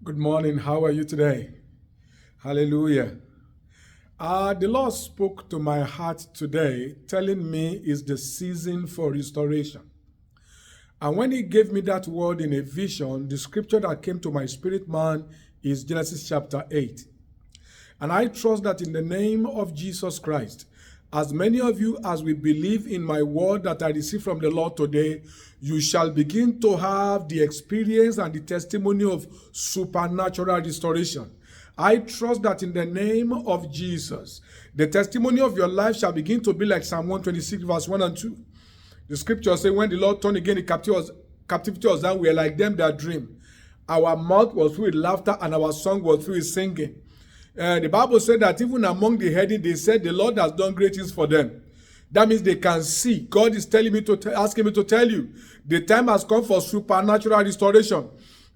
Good morning. How are you today? Hallelujah. The Lord spoke to my heart today, telling me it's the season for restoration. And when He gave me that word in a vision, the scripture that came to my spirit man is Genesis chapter 8. And I trust that in the name of Jesus Christ, as many of you as we believe in my word that I receive from the Lord today, you shall begin to have the experience and the testimony of supernatural restoration. I trust that in the name of Jesus, the testimony of your life shall begin to be like Psalm 126 verse 1 and 2. The scripture says, when the Lord turned again the captivity of Zion, we are like them that dream. Our mouth was filled with laughter and our song was filled with singing. The Bible said that even among the heathen, they said the Lord has done great things for them. That means they can see. God is telling me asking me to tell you, the time has come for supernatural restoration.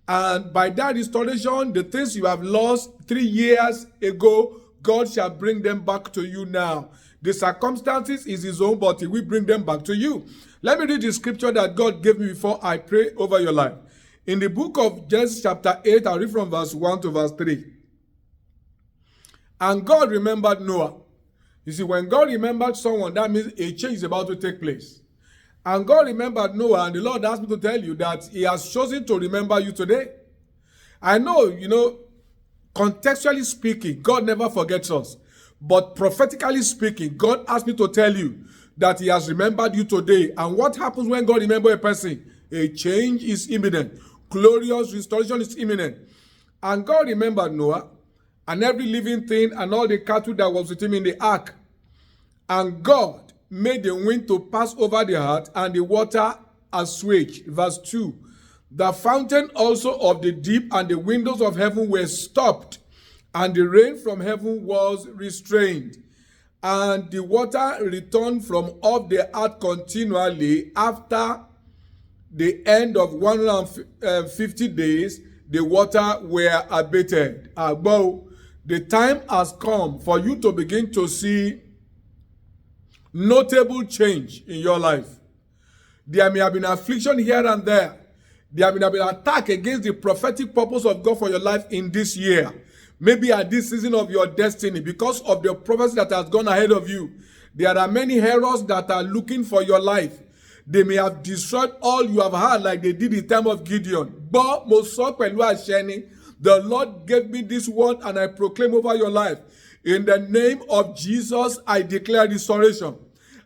And by that restoration, the things you have lost 3 years ago, God shall bring them back to you now. The circumstances is His own, but He will bring them back to you. Let me read the scripture that God gave me before I pray over your life. In the book of Genesis chapter 8, I'll read from verse 1 to verse 3. And God remembered Noah. You see, when God remembered someone, that means a change is about to take place. And God remembered Noah, and the Lord asked me to tell you that He has chosen to remember you today. I know, contextually speaking, God never forgets us. But prophetically speaking, God asked me to tell you that He has remembered you today. And what happens when God remembers a person? A change is imminent. Glorious restoration is imminent. And God remembered Noah, and every living thing, and all the cattle that was with him in the ark. And God made the wind to pass over the earth, and the water assuaged. Verse 2. The fountain also of the deep and the windows of heaven were stopped, and the rain from heaven was restrained. And the water returned from off the earth continually. After the end of 150 days, the water were abated. Above, the time has come for you to begin to see notable change in your life. There may have been affliction here and there. There may have been attack against the prophetic purpose of God for your life in this year. Maybe at this season of your destiny, because of the prophecy that has gone ahead of you. There are many heroes that are looking for your life. They may have destroyed all you have had like they did in the time of Gideon. But the Lord gave me this word and I proclaim over your life. In the name of Jesus, I declare restoration.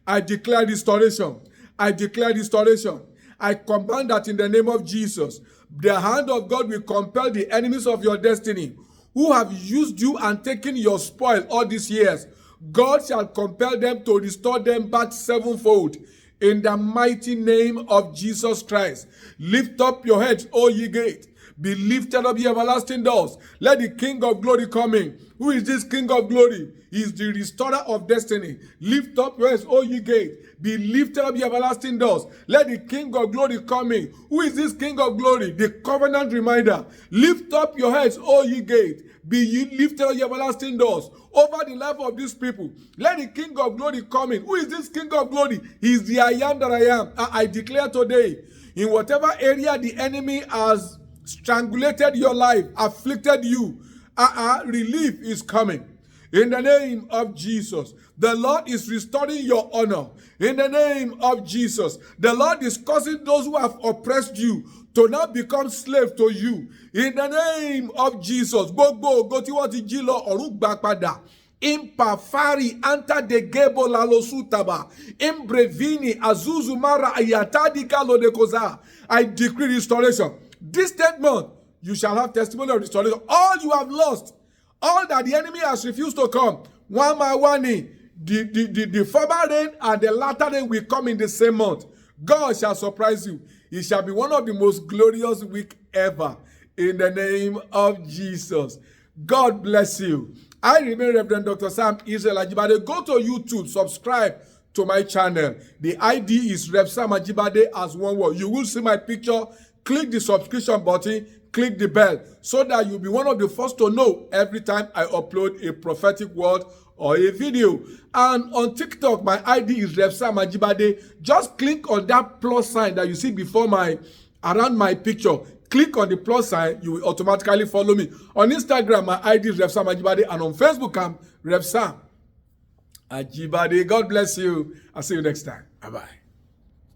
I declare restoration. I declare restoration. I command that in the name of Jesus, the hand of God will compel the enemies of your destiny who have used you and taken your spoil all these years. God shall compel them to restore them back sevenfold. In the mighty name of Jesus Christ. Lift up your heads, O ye gates. Be lifted up, ye everlasting doors. Let the King of glory come in. Who is this King of glory? He is the restorer of destiny. Lift up your heads, O ye gates. Be lifted up, ye everlasting doors. Let the King of glory come in. Who is this King of glory? The covenant reminder. Lift up your heads, O ye gates. Be ye lifted up, ye everlasting doors. Over the life of these people. Let the King of glory come in. Who is this King of glory? He is the I am that I am. I declare today, in whatever area the enemy has strangulated your life, afflicted you, relief is coming. In the name of Jesus, the Lord is restoring your honor. In the name of Jesus, the Lord is causing those who have oppressed you to now become slave to you. In the name of Jesus, gbogbo ògo tí wọ́n ti jí lọ ọ̀run gbà padà. Impafari anta de gebo la losutaba. Imbrevini azuzumara ayatadi kalo de koza. I decree restoration. This statement, you shall have testimony of restoration. All you have lost, all that the enemy has refused to come, one by one, the former rain and the latter rain will come in the same month. God shall surprise you. It shall be one of the most glorious weeks ever. In the name of Jesus. God bless you. I remain Reverend Dr. Sam Israel Ajibade. Go to YouTube, subscribe to my channel. The ID is Rev Sam Ajibade as one word. You will see my picture. Click the subscription button, click the bell, so that you'll be one of the first to know every time I upload a prophetic word or a video. And on TikTok, my ID is Rev Sam Ajibade. Just click on that plus sign that you see before around my picture. click on the plus sign, you will automatically follow me. On Instagram, my ID is Refsam Ajibade, and on Facebook, I'm Refsam Ajibade. God bless you. I'll see you next time. Bye-bye.